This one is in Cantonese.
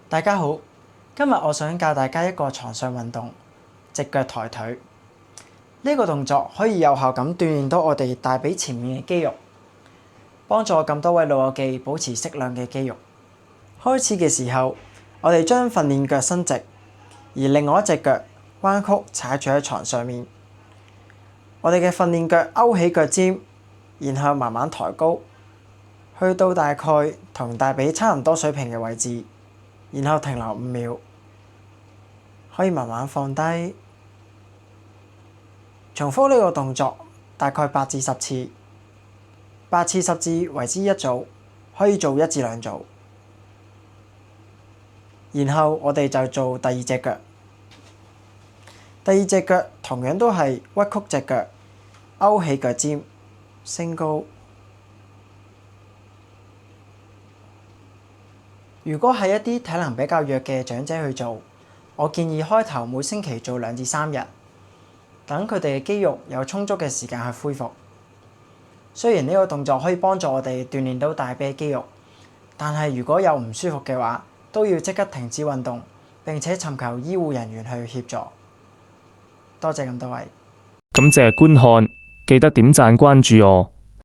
大家好，今日我想教大家一個床上運動，直腳抬腿。呢個動作可以有效咁鍛鍊到我哋大髀前面嘅肌肉，幫助咁多位老友記保持適量嘅肌肉。開始嘅時候，我哋將訓練腳伸直，而另外一隻腳彎曲踩住喺床上面。我哋嘅訓練腳勾起腳尖，然後慢慢抬高，去到大概同大髀差唔多水平嘅位置，然後停留5秒，可以慢慢放低。重複呢個動作大概8至10次，8次10次為之一組，可以做1至2組。然後我哋就做第二隻腳，第二隻腳同樣都係屈曲隻腳，勾起腳尖，升高。如果係一啲體能比較弱嘅長者去做，我建議開頭每星期做2至3日，等佢哋嘅肌肉有充足嘅時間去恢復。雖然呢個動作可以幫助我哋鍛鍊到大髀肌肉，但係如果有唔舒服嘅話，都要即刻停止運動，並且尋求醫護人員去協助。多謝咁多位。感謝觀看，記得點讚關注我。